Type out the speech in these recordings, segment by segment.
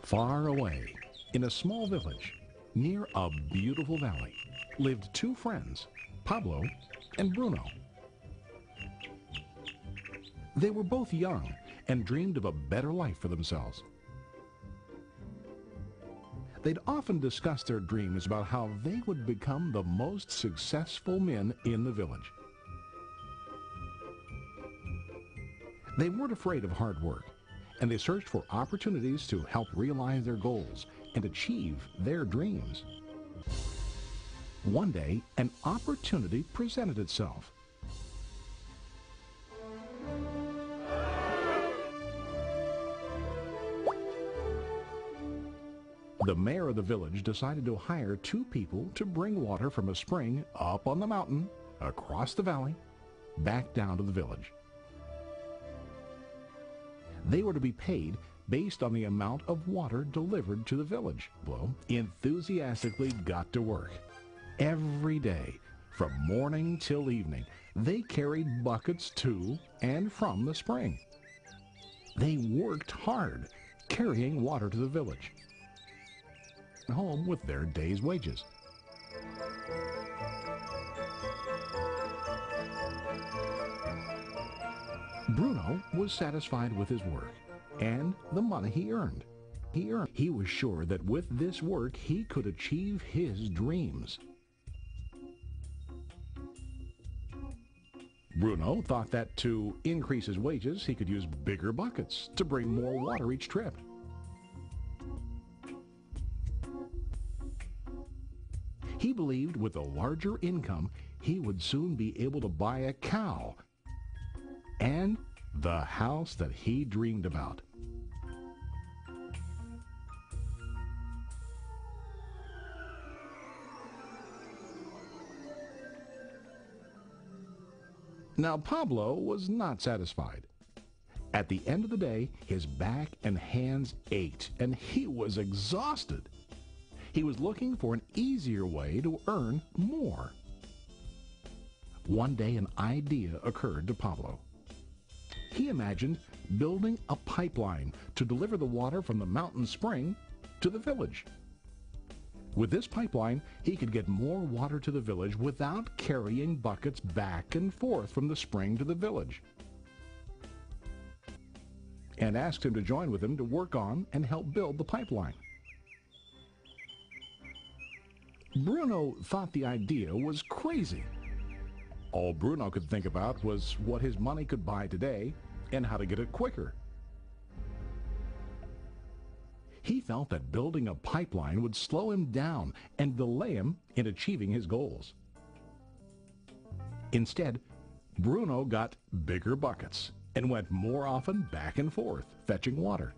Far away, in a small village, near a beautiful valley, lived two friends, Pablo and Bruno. They were both young and dreamed of a better life for themselves. They'd often discuss their dreams about how they would become the most successful men in the village. They weren't afraid of hard work, and they searched for opportunities to help realize their goals and achieve their dreams. One day, an opportunity presented itself. The mayor of the village decided to hire two people to bring water from a spring up on the mountain, across the valley, back down to the village. They were to be paid based on the amount of water delivered to the village. Pablo enthusiastically got to work. Every day, from morning till evening, they carried buckets to and from the spring. They worked hard, carrying water to the village, home with their day's wages. Bruno was satisfied with his work and the money he earned. He was sure that with this work he could achieve his dreams. Bruno thought that to increase his wages, he could use bigger buckets to bring more water each trip. He believed with a larger income, he would soon be able to buy a cow and the house that he dreamed about. Now, Pablo was not satisfied. At the end of the day, his back and hands ached, and he was exhausted. He was looking for an easier way to earn more. One day, an idea occurred to Pablo. He imagined building a pipeline to deliver the water from the mountain spring to the village. With this pipeline, he could get more water to the village without carrying buckets back and forth from the spring to the village, and asked him to join with him to work on and help build the pipeline. Bruno thought the idea was crazy. All Bruno could think about was what his money could buy today and how to get it quicker. He felt that building a pipeline would slow him down and delay him in achieving his goals. Instead, Bruno got bigger buckets and went more often back and forth, fetching water.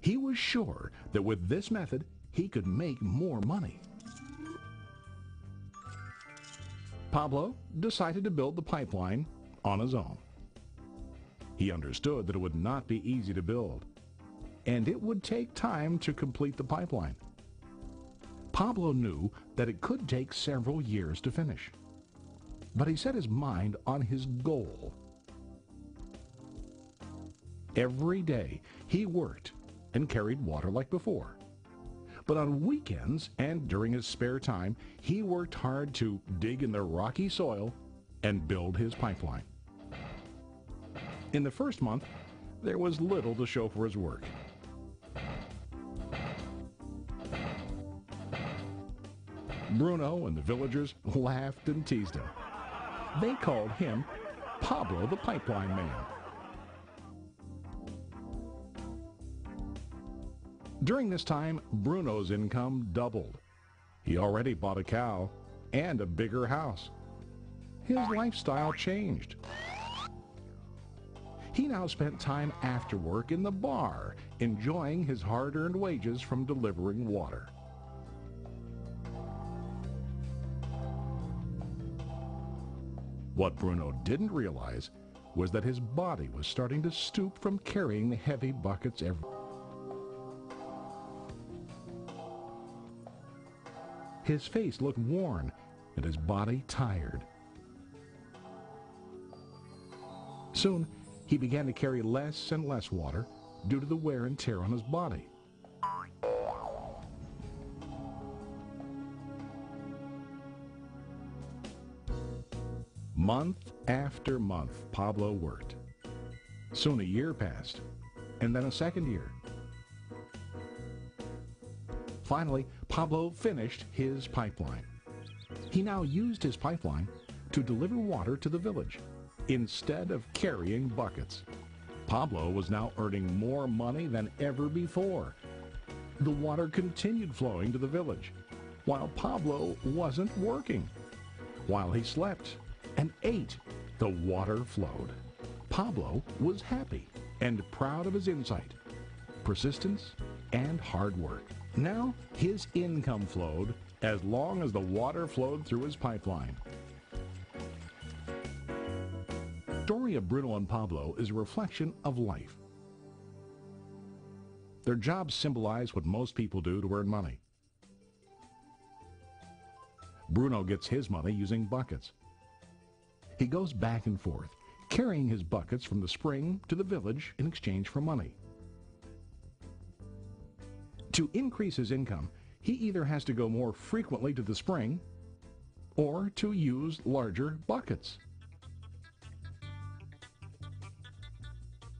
He was sure that with this method, he could make more money. Pablo decided to build the pipeline on his own. He understood that it would not be easy to build, and it would take time to complete the pipeline. Pablo knew that it could take several years to finish, but he set his mind on his goal. Every day he worked and carried water like before. But on weekends and during his spare time, he worked hard to dig in the rocky soil and build his pipeline. In the first month, there was little to show for his work. Bruno and the villagers laughed and teased him. They called him Pablo the Pipeline Man. During this time, Bruno's income doubled. He already bought a cow and a bigger house. His lifestyle changed. He now spent time after work in the bar, enjoying his hard-earned wages from delivering water. What Bruno didn't realize was that his body was starting to stoop from carrying the heavy buckets every day. His face looked worn and his body tired. Soon, he began to carry less and less water due to the wear and tear on his body. Month after month, Pablo worked. Soon a year passed, and then a second year. Finally, Pablo finished his pipeline. He now used his pipeline to deliver water to the village instead of carrying buckets. Pablo was now earning more money than ever before. The water continued flowing to the village, while Pablo wasn't working. While he slept and ate, the water flowed. Pablo was happy and proud of his insight, persistence, and hard work. Now his income flowed as long as the water flowed through his pipeline. The story of Bruno and Pablo is a reflection of life. Their jobs symbolize what most people do to earn money. Bruno gets his money using buckets. He goes back and forth, carrying his buckets from the spring to the village in exchange for money. To increase his income, he either has to go more frequently to the spring or to use larger buckets.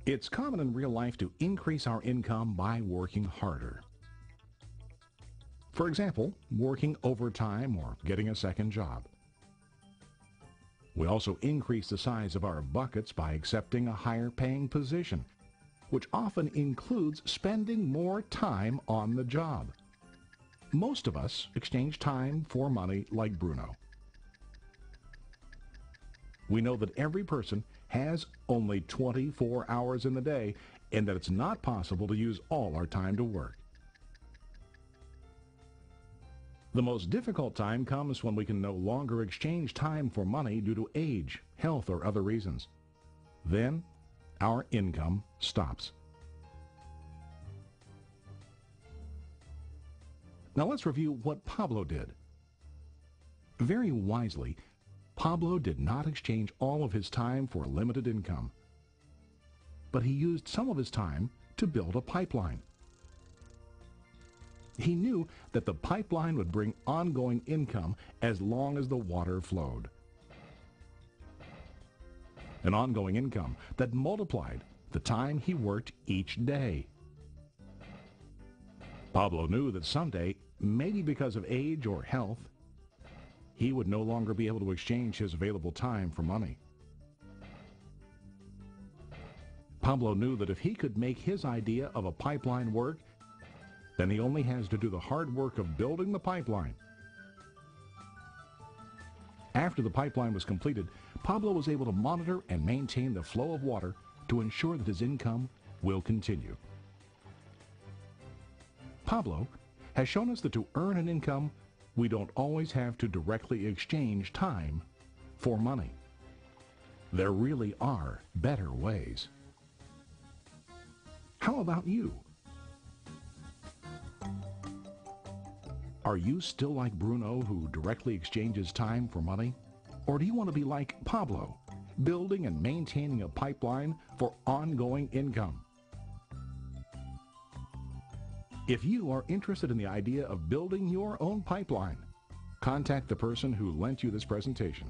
It's common in real life to increase our income by working harder. For example, working overtime or getting a second job. We also increase the size of our buckets by accepting a higher paying position, which often includes spending more time on the job. Most of us exchange time for money like Bruno. We know that every person has only 24 hours in the day and that it's not possible to use all our time to work. The most difficult time comes when we can no longer exchange time for money due to age, health, or other reasons. Then, our income stops. Now let's review what Pablo did. Very wisely, Pablo did not exchange all of his time for limited income, but he used some of his time to build a pipeline. He knew that the pipeline would bring ongoing income as long as the water flowed. An ongoing income that multiplied the time he worked each day. Pablo knew that someday, maybe because of age or health, he would no longer be able to exchange his available time for money. Pablo knew that if he could make his idea of a pipeline work, then he only has to do the hard work of building the pipeline. After the pipeline was completed, Pablo was able to monitor and maintain the flow of water to ensure that his income will continue. Pablo has shown us that to earn an income, we don't always have to directly exchange time for money. There really are better ways. How about you? Are you still like Bruno, who directly exchanges time for money? Or do you want to be like Pablo, building and maintaining a pipeline for ongoing income? If you are interested in the idea of building your own pipeline, contact the person who lent you this presentation.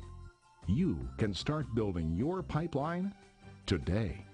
You can start building your pipeline today.